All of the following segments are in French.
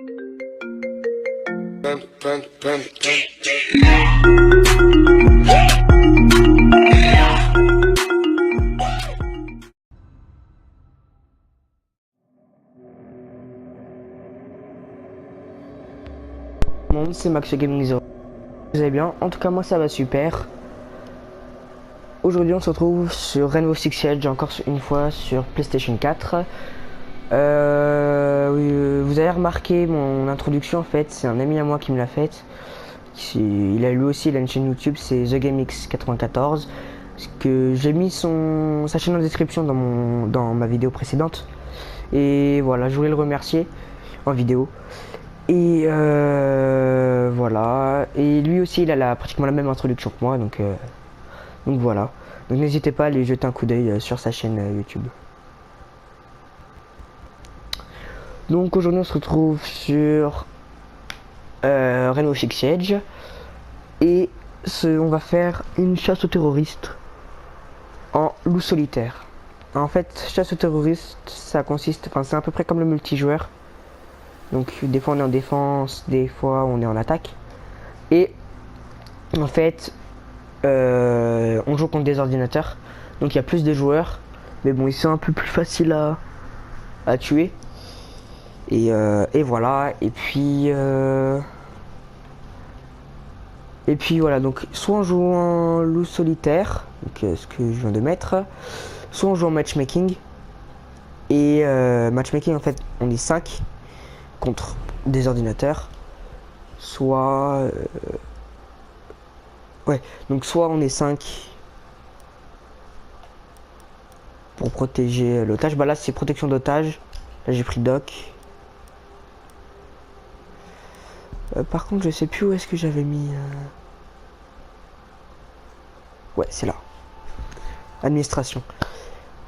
Bon, c'est Max Gaming Zero. Vous allez bien? En tout cas, moi ça va super. Aujourd'hui, on se retrouve sur Rainbow Six Siege, encore une fois sur PlayStation 4. Vous avez remarqué mon introduction, en fait, c'est un ami à moi qui me l'a faite. Il a lui aussi il a une chaîne YouTube, c'est TheGameX94. Que j'ai mis sa chaîne en description dans ma vidéo précédente. Et voilà, je voulais le remercier en vidéo. Et voilà. Et lui aussi, il a pratiquement la même introduction que moi, donc voilà. Donc n'hésitez pas à aller jeter un coup d'œil sur sa chaîne YouTube. Donc aujourd'hui, on se retrouve sur Rainbow Six Siege et on va faire une chasse aux terroristes en loup solitaire. En fait, chasse aux terroristes, ça consiste, enfin c'est à peu près comme le multijoueur. Donc des fois on est en défense, des fois on est en attaque. Et en fait, on joue contre des ordinateurs. Donc il y a plus de joueurs. Mais bon, ils sont un peu plus faciles à tuer. Et voilà. Et puis voilà. Donc soit on joue en loup solitaire, donc ce que je viens de mettre. Soit on joue en matchmaking. Et matchmaking, en fait, on est 5 contre des ordinateurs. Soit ouais, donc soit on est 5 pour protéger l'otage. Bah là c'est protection d'otage. Là j'ai pris doc. Par contre je sais plus où est-ce que j'avais mis. Ouais, c'est là. Administration.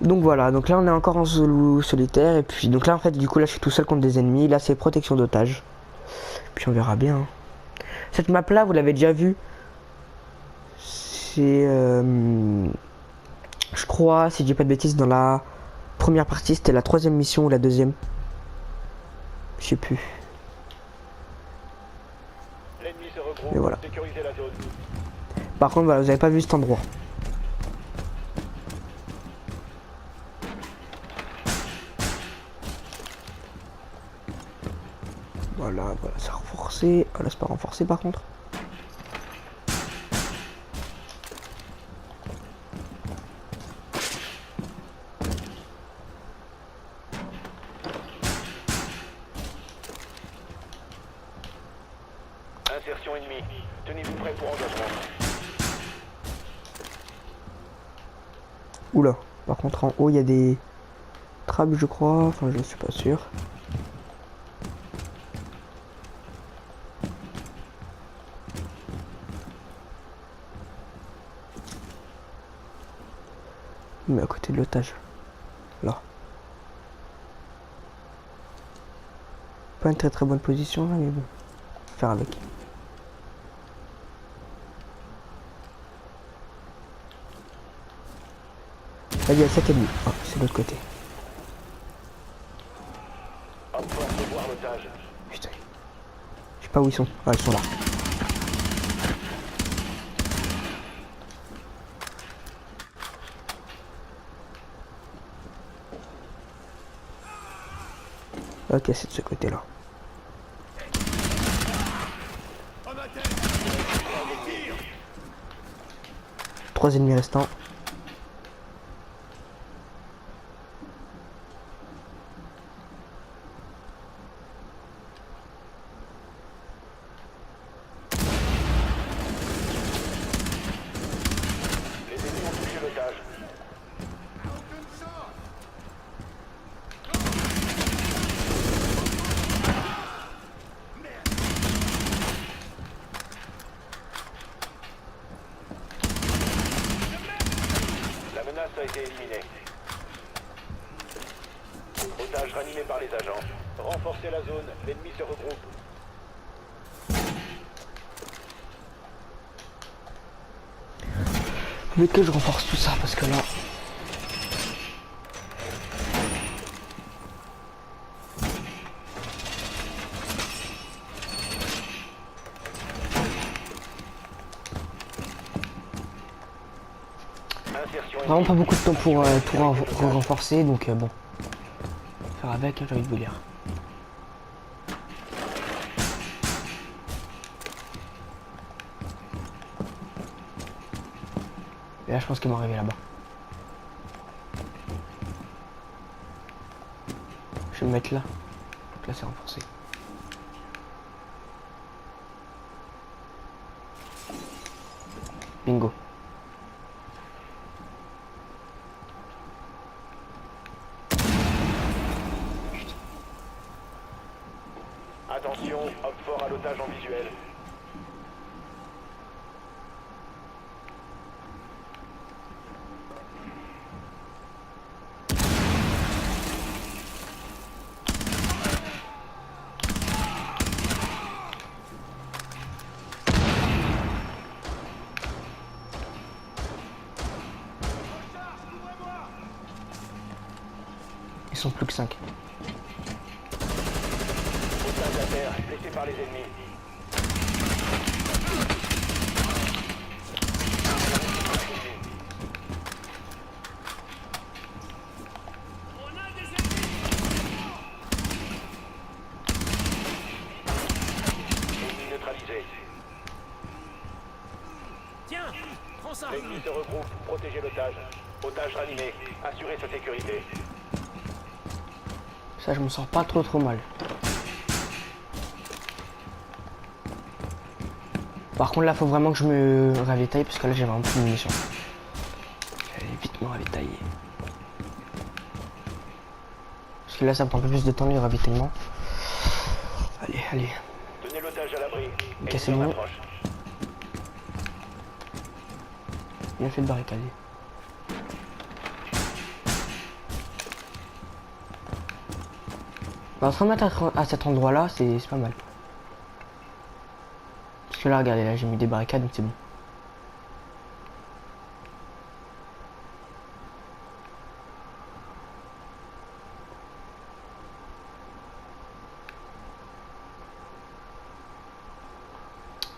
Donc voilà, donc là on est encore en solo solitaire. Et puis donc là en fait du coup là je suis tout seul contre des ennemis. Là c'est protection d'otage. Puis on verra bien. Cette map là vous l'avez déjà vue. C'est je crois, si je dis pas de bêtises, dans la première partie, c'était la 3e mission ou la 2e. Je sais plus. Et voilà. Par contre, voilà, vous avez pas vu cet endroit. Voilà, c'est renforcé. Ah là, c'est pas renforcé par contre. Insertion ennemie. Tenez-vous prêt pour engagement. Oula, par contre en haut il y a des trappes je crois, enfin je suis pas sûr. Mais à côté de l'otage. Là. Pas une très bonne position là mais bon. Faire avec. Là il y a 7 ennemis. Oh, c'est de l'autre côté. Putain. Je sais pas où ils sont. Ah ils sont là. Ok, c'est de ce côté là. 3 ennemis restants. Les ennemis ont touché l'otage. La menace a été éliminée. Otage ranimé par les agents. Renforcez la zone, l'ennemi se regroupe. Mais que je renforce tout ça parce que là. Position Vraiment ennemie. pas beaucoup de temps pour tout renforcer, donc bon. Faire avec, hein, j'ai envie de vous dire. Et là, je pense qu'ils vont arriver là-bas. Je vais me mettre là. Donc là, c'est renforcé. Bingo. Attention, homme fort à l'otage en visuel. Ils sont plus que 5. Otage à terre, blessé par les ennemis. Ennemi neutralisé. Tiens, prends ça. L'ennemi se regroupe, protégez l'otage. Otage ranimé, assurez sa sécurité. Ça, je me sens pas trop mal. Par contre, là, faut vraiment que je me ravitaille parce que là, j'ai vraiment plus de munitions. Je vais vite me ravitailler. Parce que là, ça prend un peu plus de temps, le ravitaillement. Allez, allez. Tenez l'otage à l'abri. Cassez Ennemi en le approche. Bien fait de barricader. On va se remettre à cet endroit là, c'est pas mal. Parce que là, regardez, là j'ai mis des barricades, donc c'est bon.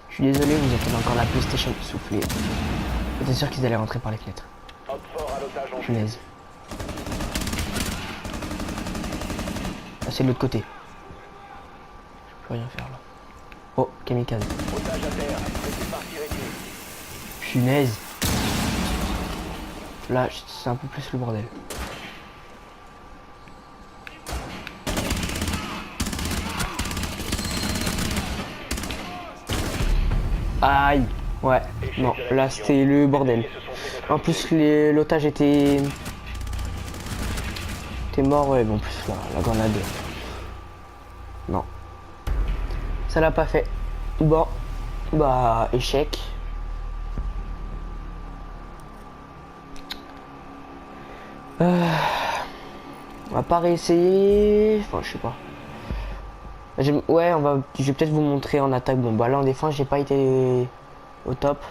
Je suis désolé, vous entendez encore la PlayStation souffler. J'étais sûr qu'ils allaient rentrer par les fenêtres. Homme fort à l'otage en vue. Punaise. Ah, c'est de l'autre côté. Je peux rien faire là. Oh, kamikaze. Otage à terre, laissez partir ennemi. Punaise. Là, c'est un peu plus le bordel. Aïe. Ouais. Non, là c'était le bordel. En plus, l'otage était mort. Ouais, mais en plus, la grenade. Non. Ça l'a pas fait. Bon. Bah, échec. On va pas réessayer. Enfin, je sais pas. Ouais, je vais peut-être vous montrer en attaque. Bon, bah là en défense, j'ai pas été au top.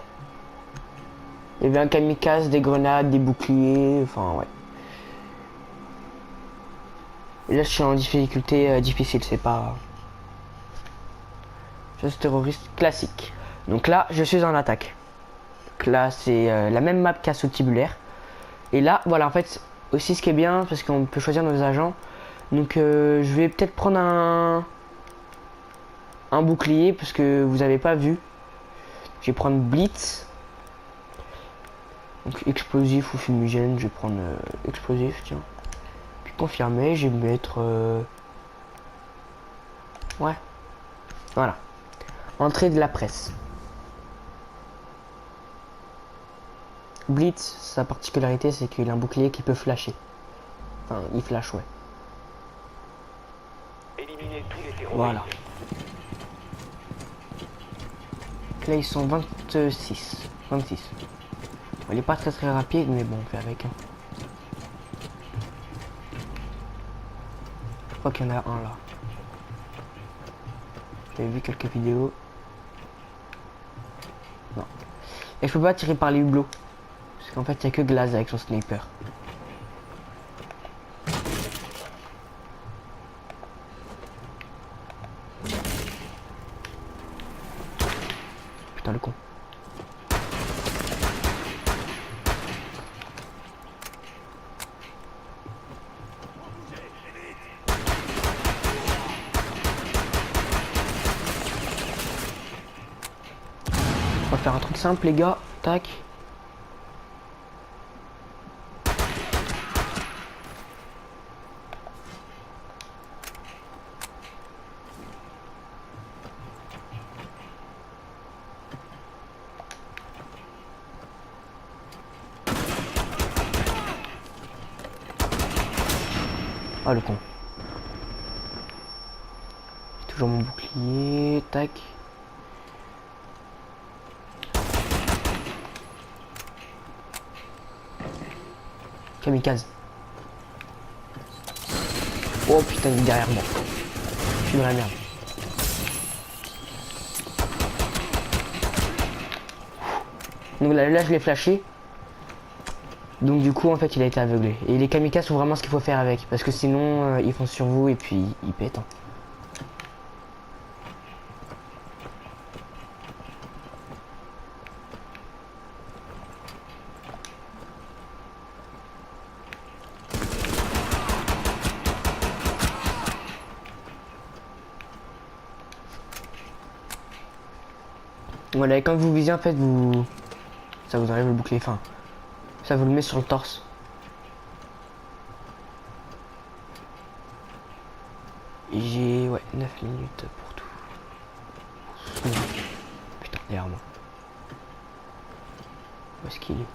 Il y avait un kamikaze, des grenades, des boucliers. Enfin, ouais. Et là, je suis en difficulté difficile, c'est pas. Chasse terroriste classique. Donc là, je suis en attaque. Donc là, c'est la même map qu'à Sous-Tibulaire. Et là, voilà, en fait, aussi ce qui est bien, parce qu'on peut choisir nos agents. Donc, je vais peut-être prendre un bouclier, parce que vous avez pas vu. Je vais prendre Blitz. Donc, explosif ou fumigène, je vais prendre explosif, tiens. Puis confirmer, je vais mettre. Ouais. Voilà. Entrée de la presse. Blitz, sa particularité, c'est qu'il a un bouclier qui peut flasher. Enfin, il flash, ouais. Éliminez tous les terroristes. Voilà. Là, ils sont 26. 26. Bon, il est pas très rapide, mais bon, on fait avec. Hein. Je crois qu'il y en a un là. J'avais vu quelques vidéos. Non. Et je peux pas tirer par les hublots. Parce qu'en fait, il n'y a que Glaze avec son sniper. Putain, le con. va faire un truc simple les gars. Tac. Ah le con. J'ai toujours mon bouclier. Tac. Kamikaze. Oh putain, il est derrière moi. Je suis dans la merde. Donc là je l'ai flashé. Donc du coup en fait il a été aveuglé. Et les kamikazes sont vraiment ce qu'il faut faire avec. Parce que sinon ils font sur vous et puis ils pètent. Hein. Voilà, et quand vous visez en fait vous... ça vous enlève le bouclier, enfin... ça vous le met sur le torse. J'ai... ouais, 9 minutes pour tout. Putain, derrière moi. Où est-ce qu'il est?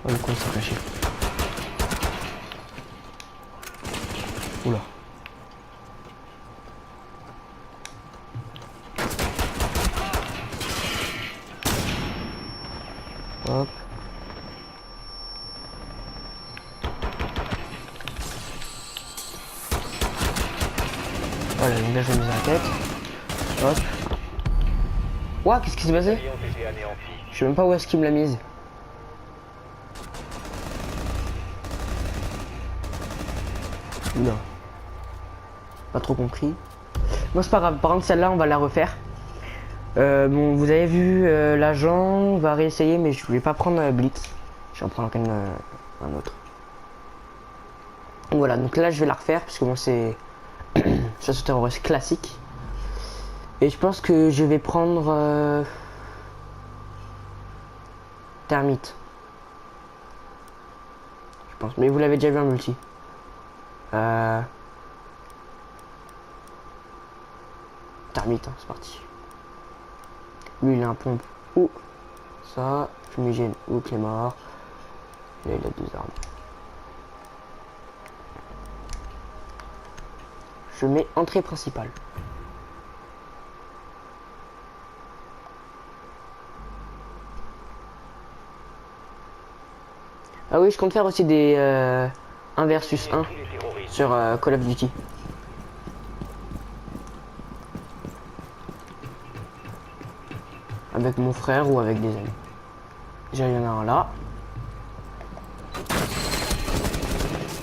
Oh le con s'est caché. Oula. Hop. Voilà, donc là je vais mettre la tête. Hop. Ouah, qu'est-ce qui s'est passé? Je sais même pas où est-ce qu'il me l'a mise. Oula. Pas trop compris. Bon c'est pas grave, par contre celle-là on va la refaire. Bon vous avez vu l'agent, on va réessayer mais je voulais pas prendre Blitz. Je vais en prendre quand même un autre. Voilà, donc là je vais la refaire parce que bon c'est chasse au terroriste classique. Et je pense que je vais prendre Termite. Je pense, mais vous l'avez déjà vu en multi. Termite, hein, c'est parti. Lui il a un pompe ou ça, fumigène ou Clémor. Et là il a 2 armes. Je mets entrée principale. Ah oui, je compte faire aussi des 1 versus 1 sur Call of Duty. Avec mon frère ou avec des amis. Déjà il y en a un là.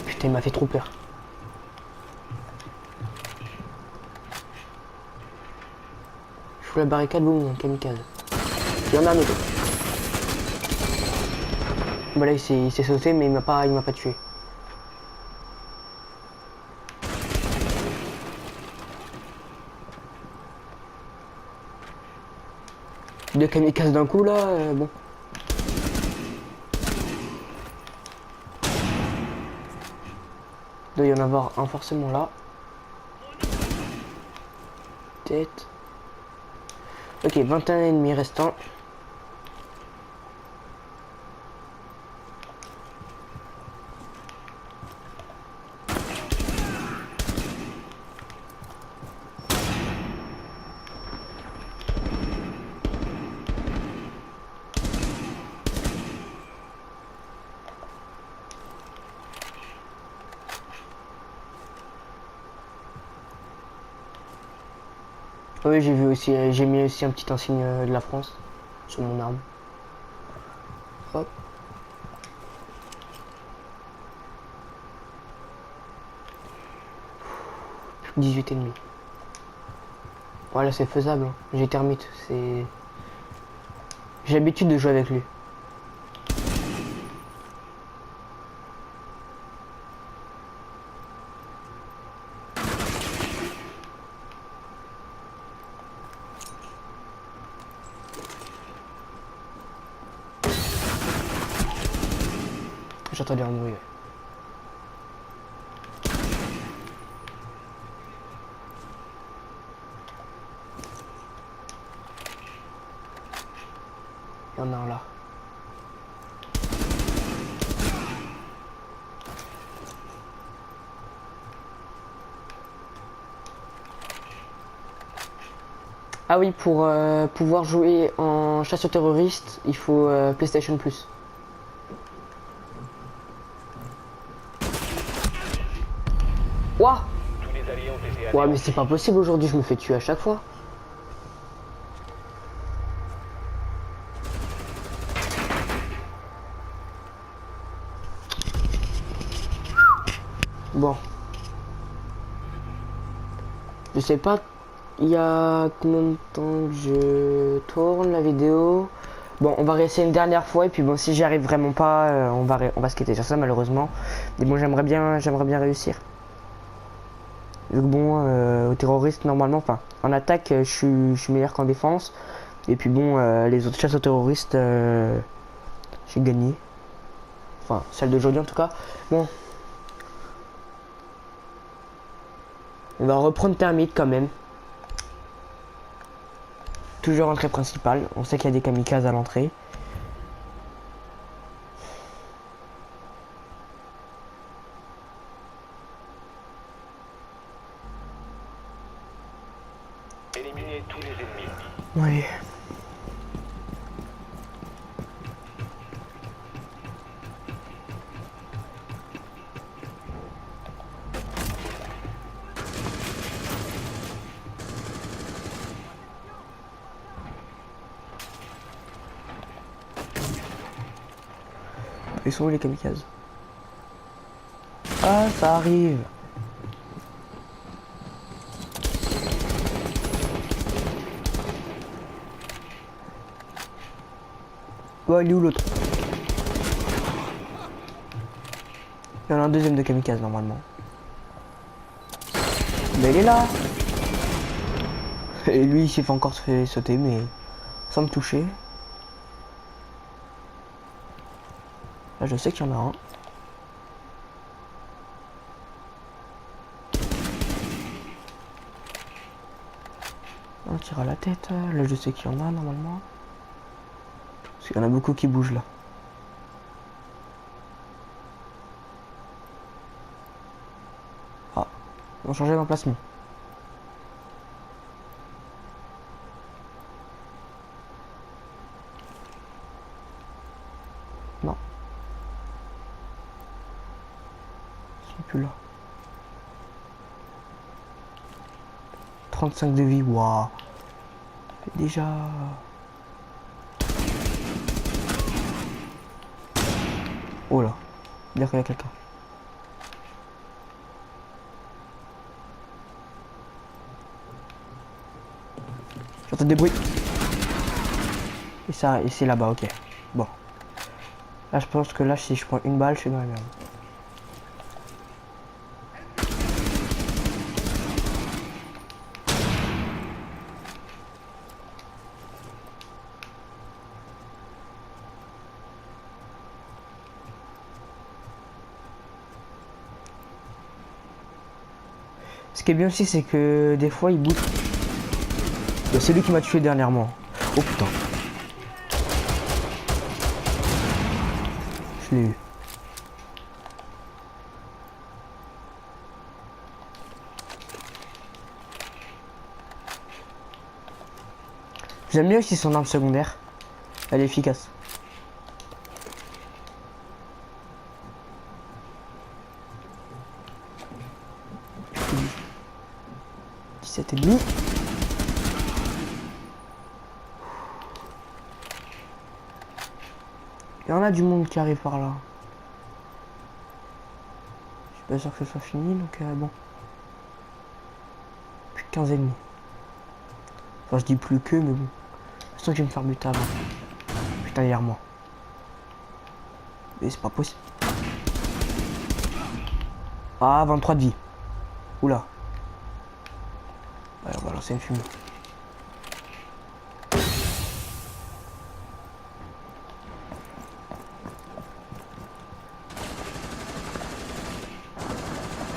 Putain il m'a fait trop peur. Je fous la barricade, boum, un kamikaze. Il y en a un autre. Bah là il s'est sauté mais il m'a pas tué. Deux kamikazes d'un coup là, bon. Il doit y en avoir un forcément là. Tête. Ok, 21 ennemis restants. Oui, j'ai vu aussi, j'ai mis aussi un petit insigne de la France sur mon arme. Hop. Plus que 18 ennemis. Voilà, c'est faisable. Hein. J'ai termite, c'est J'ai l'habitude de jouer avec lui. J'entends dire un bruit. Il y en a un là. Ah oui, pour pouvoir jouer en chasse aux terroristes, il faut PlayStation Plus. Ouah! Tous les alliés ont été Ouais, mais c'est pas possible aujourd'hui, je me fais tuer à chaque fois. Bon. Je sais pas, il y a combien de temps que je tourne la vidéo. Bon, on va réessayer une dernière fois et puis bon, si j'y arrive vraiment pas, on va se quitter sur ça malheureusement. Mais bon, j'aimerais bien réussir. Vu que bon, aux terroristes normalement, enfin, en attaque, je suis meilleur qu'en défense. Et puis bon, les autres chasses aux terroristes, j'ai gagné. Enfin, celle d'aujourd'hui en tout cas. Bon. On va reprendre Thermite quand même. Toujours entrée principale. On sait qu'il y a des kamikazes à l'entrée. Éliminez tous les ennemis. Oui. Ils sont où les kamikazes? Ah, ça arrive. Ouais, il est où l'autre? Il y en a un deuxième de kamikaze normalement. Mais il est là. Et lui il s'est fait encore se fait sauter mais sans me toucher. Là je sais qu'il y en a un. On tire à la tête. Là je sais qu'il y en a normalement. Parce qu'il y en a beaucoup qui bougent là. Ah, ils ont changé d'emplacement. Non. Ils sont plus là. 35 de vie, waouh. Déjà. Oh là, derrière il y a quelqu'un. J'entends des bruits. Et ça, et c'est là-bas, ok. Bon. Là, je pense que là, si je prends une balle, je suis dans la merde. Ce qui est bien aussi, c'est que des fois, il bouge. C'est lui qui m'a tué dernièrement. Oh putain. Je l'ai eu. J'aime bien aussi son arme secondaire. Elle est efficace. Et demi. Il y en a du monde qui arrive par là. Je suis pas sûr que ce soit fini, donc bon. Plus que 15 ennemis. Enfin, je dis plus que, mais bon. Je sens que je vais me faire buter avant. putain, derrière moi. Mais c'est pas possible. Ah, 23 de vie. Oula. Ouais, on va lancer une fumée.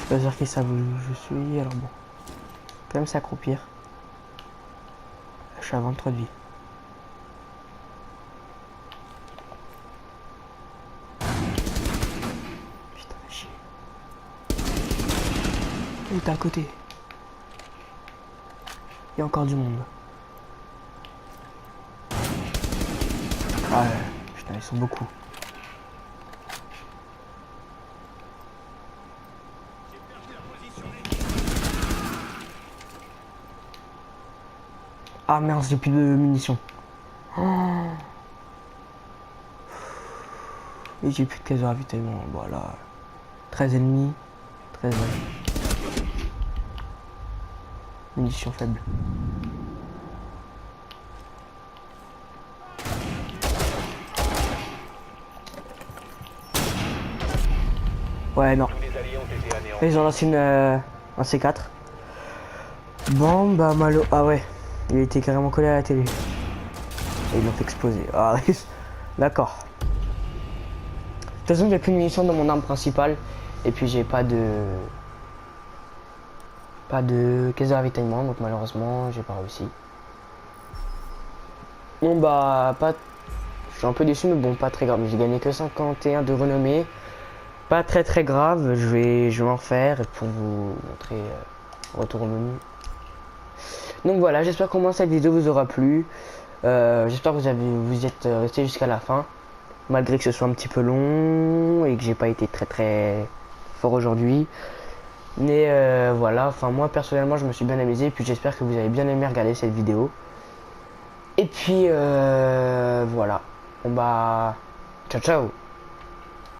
Je peux dire qui ça où je suis, alors bon. Quand même s'accroupir. Je suis à 23 de vie. Putain, chier. Il est à côté. Il y a encore du monde. Ah ouais, putain, ils sont beaucoup. Ah merde, j'ai plus de munitions. Oh. Et j'ai plus de caisse de ravitaillement. Voilà. 13 ennemis. 13 munitions faibles. Ouais, non. Tous les alliés ont été anéantis. Ils ont lancé un C4. Bon, bah malo. Ah ouais. Il était carrément collé à la télé. Et ils l'ont fait exploser. Ah, d'accord. De toute façon, j'ai plus de munitions dans mon arme principale. Et puis j'ai pas de caisse de ravitaillement. Donc malheureusement, j'ai pas réussi. Bon bah, pas... Je suis un peu déçu, mais bon, pas très grave. J'ai gagné que 51 de renommée. Pas très grave. Je vais en refaire pour vous montrer retour au menu. Donc voilà, j'espère qu'au moins cette vidéo vous aura plu. J'espère que vous êtes resté jusqu'à la fin. Malgré que ce soit un petit peu long et que j'ai pas été très fort aujourd'hui. Mais voilà, enfin moi personnellement je me suis bien amusé. Et puis j'espère que vous avez bien aimé regarder cette vidéo. Et puis voilà. Bon bah, ciao ciao.